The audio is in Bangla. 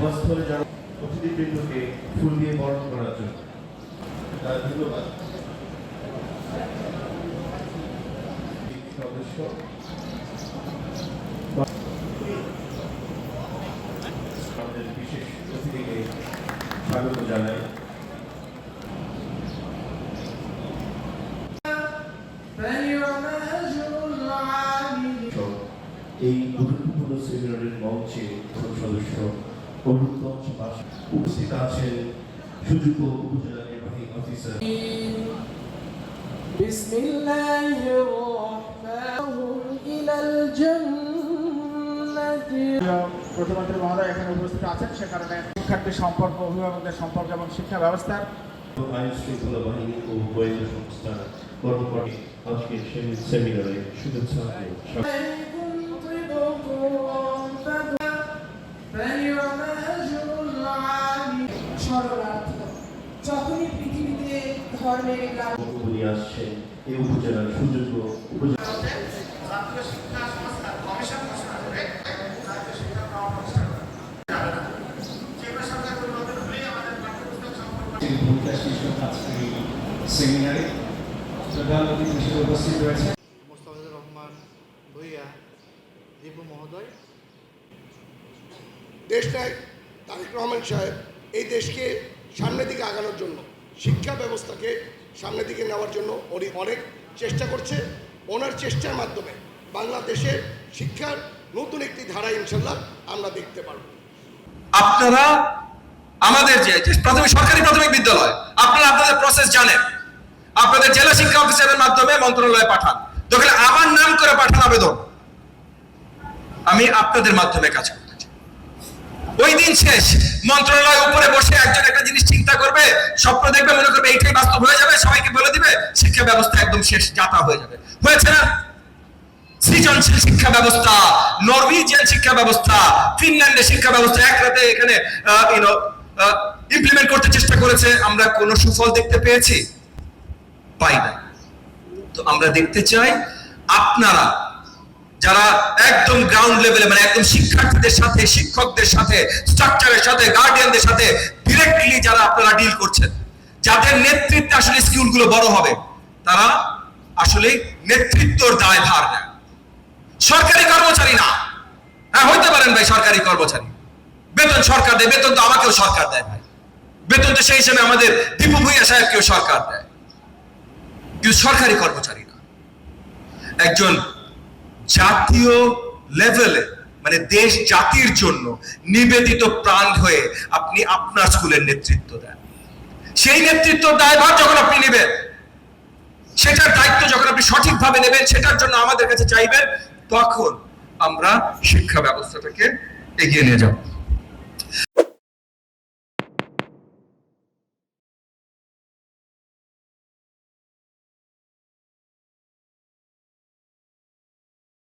সভাস্থলে যারা অতিথিবৃন্দকে ফুল দিয়ে বরণ করার জন্য ধন্যবাদ। সদস্য আমাদের বিশেষ অতিথিকে স্বাগত জানাই। এই গুরুত্বপূর্ণ সেমিনারের মঞ্চে সদস্য উপস্থিত আছেন সুযোগ্য উপজেলা নির্বাহী অফিসার। প্রধানমন্ত্রী মহোদয় এখানে উপস্থিত আছেন, সে কারণে শিক্ষার্থী সম্পর্ক, অভিভাবকদের সম্পর্ক এবং শিক্ষা ব্যবস্থার আইন শৃঙ্খলা বাহিনী ও গোয়েন্দা সংস্থার কর্মকর্তা আজকের সেমিনারে শুভেচ্ছা যখনই পৃথিবীতে ধর্মের আসছেন এই উপজেলার সুযোগ্য সেমিনারে প্রধান অতিথি হিসেবে উপস্থিত রয়েছে মোস্তাফিজুর রহমান ভূঁইয়া, দীপু মহোদয়। দেশনায়ক তারেক রহমান সাহেব এই দেশকে সামনের দিকে আগানোর জন্য, শিক্ষা ব্যবস্থাকে সামনের দিকে নেওয়ার জন্য উনি অনেক চেষ্টা করছে। ওনার চেষ্টার মাধ্যমে বাংলাদেশের শিক্ষার নতুন একটি ধারা ইনশাল্লাহ আমরা দেখতে পারব। আপনারা আমাদের যে সরকারি প্রাথমিক বিদ্যালয়, আপনারা আপনাদের প্রসেস জানেন, আপনাদের জেলা শিক্ষা অফিসারের মাধ্যমে মন্ত্রণালয়ে পাঠান, দরকার আমার নাম করে পাঠান আবেদন, আমি আপনাদের মাধ্যমে কাজ করতে চাই। ওই দিন শেষ, মন্ত্রণালয় উপরে বসে একজন একটা জিনিস চিন্তা করবে, স্বপ্ন দেখবে, মনে করবে এইটাই বাস্তব হয়ে যাবে, সবাইকে বলে দিবে, শিক্ষা ব্যবস্থা একদম শেষ, যাতা হয়ে যাবে। হয়েছে না? সৃজনশীল শিক্ষা ব্যবস্থা, নরওয়েজিয়ান শিক্ষা ব্যবস্থা, ফিনল্যান্ডের শিক্ষা ব্যবস্থা এক রাতে এখানে ইমপ্লিমেন্ট করতে চেষ্টা করেছে, আমরা কোনো সুফল দেখতে পেয়েছি? পাই না। তো আমরা দেখতে চাই আপনারা যারা একদম গ্রাউন্ড লেভেলে, মানে একদম শিক্ষার্থীদের সাথে, শিক্ষকদের সাথে, স্ট্রাকচারের সাথে, গার্ডিয়ানদের সাথে ডিরেক্টলি যারা আপনারা ডিল করছেন, যাদের নেতৃত্বে আসলে স্কুলগুলো বড় হবে, তারা আসলে নেতৃত্বর দায়ভার নেয়। সরকারি কর্মচারী না। হ্যাঁ, হইতে পারেন ভাই সরকারি কর্মচারী, বেতন সরকার দেয়, বেতন তো আমাকেও সরকার দেয় ভাই, বেতন তো সেই হিসেবে আমাদের দীপু ভূঁইয়া সাহেবকেও সরকার দেয়, কিন্তু সরকারি কর্মচারী না। একজন জাতীয় লেভেলে, মানে দেশ জাতির জন্য নিবেদিত প্রাণ হয়ে আপনি আপনার স্কুলের নেতৃত্ব দেন। সেই নেতৃত্ব দায়ভার যখন আপনি নেবেন, সেটার দায়িত্ব যখন আপনি সঠিকভাবে নেবেন, সেটার জন্য আমাদের কাছে চাইবেন, তখন আমরা শিক্ষা ব্যবস্থাটাকে এগিয়ে নিয়ে যাব।